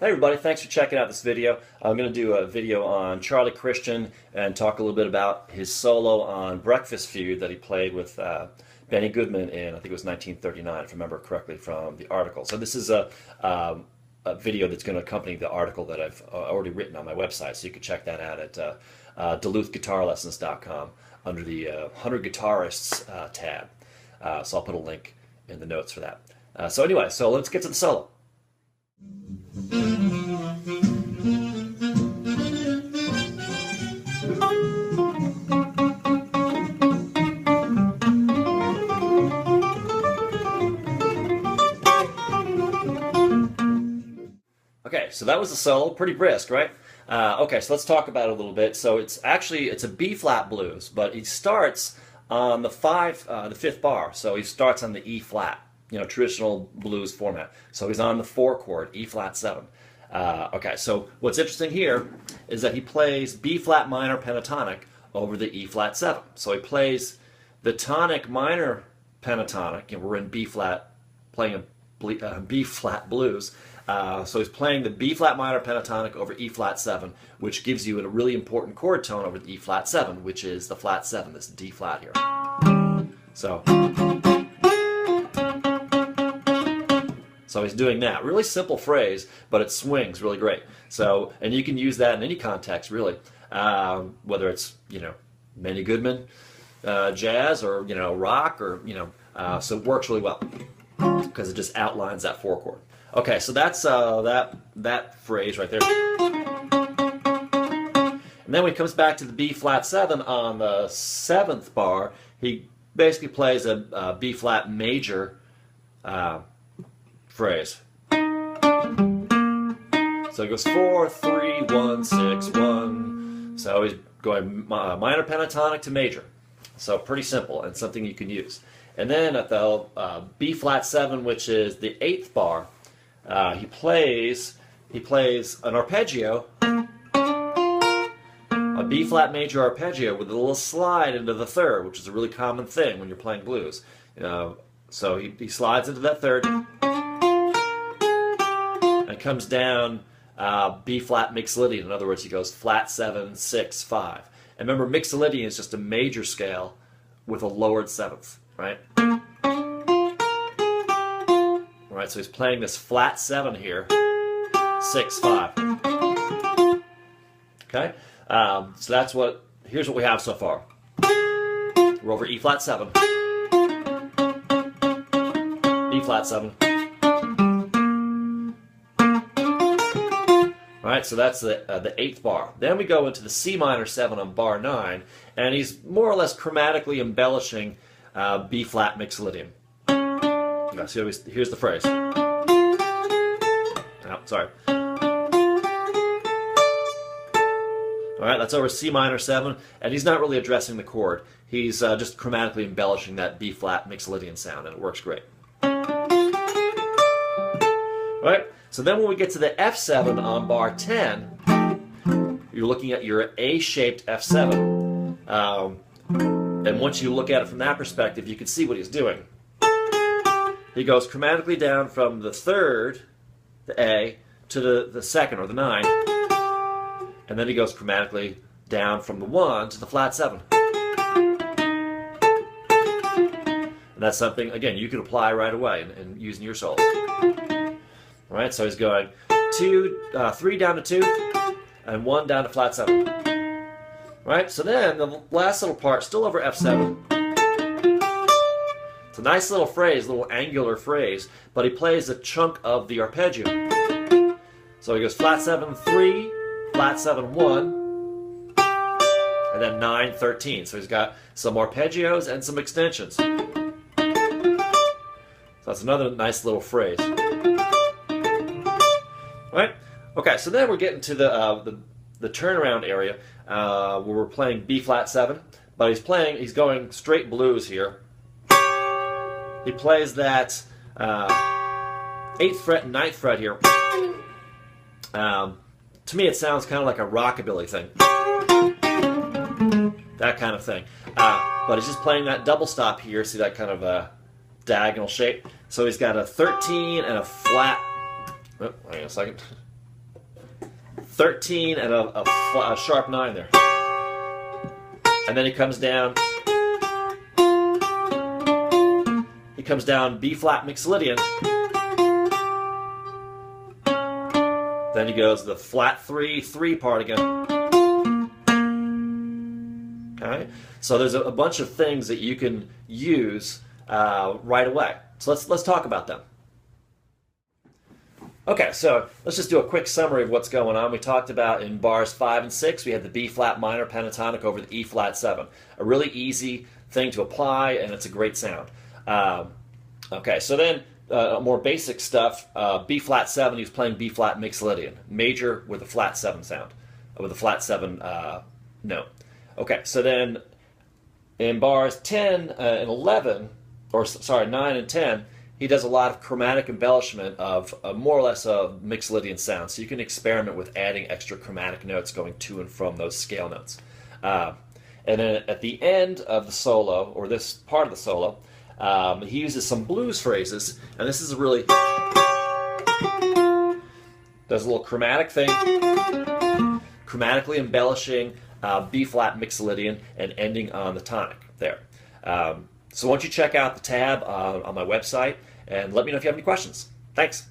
Hi everybody, thanks for checking out this video. I'm going to do a video on Charlie Christian and talk a little bit about his solo on Breakfast Feud that he played with Benny Goodman in, I think it was 1939, if I remember correctly from the article. So this is a video that's going to accompany the article that I've already written on my website, so you can check that out at DuluthGuitarLessons.com under the 100 Guitarists tab. So I'll put a link in the notes for that. So anyway, so let's get to the solo. Okay, so that was the solo, pretty brisk, right? Okay, so let's talk about it a little bit. So it's a B-flat blues, but he starts on the fifth bar. So he starts on the E-flat, traditional blues format. So he's on the 4 chord, E-flat 7. Okay, so what's interesting here is that he plays B-flat minor pentatonic over the E-flat 7. So he plays the tonic minor pentatonic, and we're in B-flat, playing a B-flat blues. So he's playing the B-flat minor pentatonic over E-flat 7, which gives you a really important chord tone over the E-flat 7, which is the flat 7, this D-flat here. So he's doing that. Really simple phrase, but it swings really great. So, and you can use that in any context, really, whether it's, Benny Goodman jazz or, rock or, so it works really well because it just outlines that 4 chord. Okay, so that's that phrase right there. And then when he comes back to the B-flat 7 on the 7th bar, he basically plays a B-flat major phrase. So it goes 4, 3, 1, 6, 1. So he's going minor pentatonic to major. So pretty simple and something you can use. And then at the B-flat 7, which is the 8th bar, he plays an arpeggio, a B-flat major arpeggio with a little slide into the 3rd, which is a really common thing when you're playing blues. So he slides into that 3rd and comes down B-flat mixolydian. In other words, he goes flat 7, 6, 5. And remember, mixolydian is just a major scale with a lowered 7th, right? Alright, so he's playing this flat 7 here, 6, 5. Okay? So here's what we have so far. We're over E-flat 7, B-flat 7. Alright, so that's the 8th bar. Then we go into the C minor 7 on bar 9, and he's more or less chromatically embellishing B-flat mixolydian. So here's the phrase. Oh, sorry. Alright, that's over C minor 7, and he's not really addressing the chord. He's just chromatically embellishing that B-flat mixolydian sound, and it works great. Alright, so then when we get to the F7 on bar 10, you're looking at your A-shaped F7. And once you look at it from that perspective, you can see what he's doing. He goes chromatically down from the 3rd, the A, to the 2nd, or the 9. And then he goes chromatically down from the 1 to the flat 7. And that's something, again, you can apply right away and use in your solos. Alright, so he's going 3 down to 2, and 1 down to flat 7. Right, so then the last little part, still over F7. It's a nice little phrase, little angular phrase, but he plays a chunk of the arpeggio. So he goes flat 7, 3, flat 7, 1, and then 9, 13. So he's got some arpeggios and some extensions. So that's another nice little phrase. Right? Okay, so then we're getting to the turnaround area where we're playing B-flat 7, but he's going straight blues here. He plays that 8th fret and 9th fret here. To me, it sounds kind of like a rockabilly thing. That kind of thing. But he's just playing that double stop here. See that kind of diagonal shape? So he's got a 13 and a flat. Oh, hang on a second. 13 and a sharp 9 there. And then he comes down. He comes down B flat Mixolydian. Then he goes the flat 3 part again. Okay, so there's a bunch of things that you can use right away. So let's talk about them. Okay, so let's just do a quick summary of what's going on. We talked about in bars 5 and 6, we had the B flat minor pentatonic over the E flat 7. A really easy thing to apply, and it's a great sound. Okay, so then more basic stuff. B flat 7, he was playing B flat Mixolydian, major with a flat 7 sound, with a flat 7 note. Okay, so then in bars 10 and 11, or sorry, 9 and 10, he does a lot of chromatic embellishment of more or less a Mixolydian sound. So you can experiment with adding extra chromatic notes going to and from those scale notes. And then at the end of the solo, or this part of the solo, he uses some blues phrases, and this is a really, does a little chromatic thing, chromatically embellishing B flat Mixolydian and ending on the tonic there. So why don't you check out the tab on my website and let me know if you have any questions. Thanks.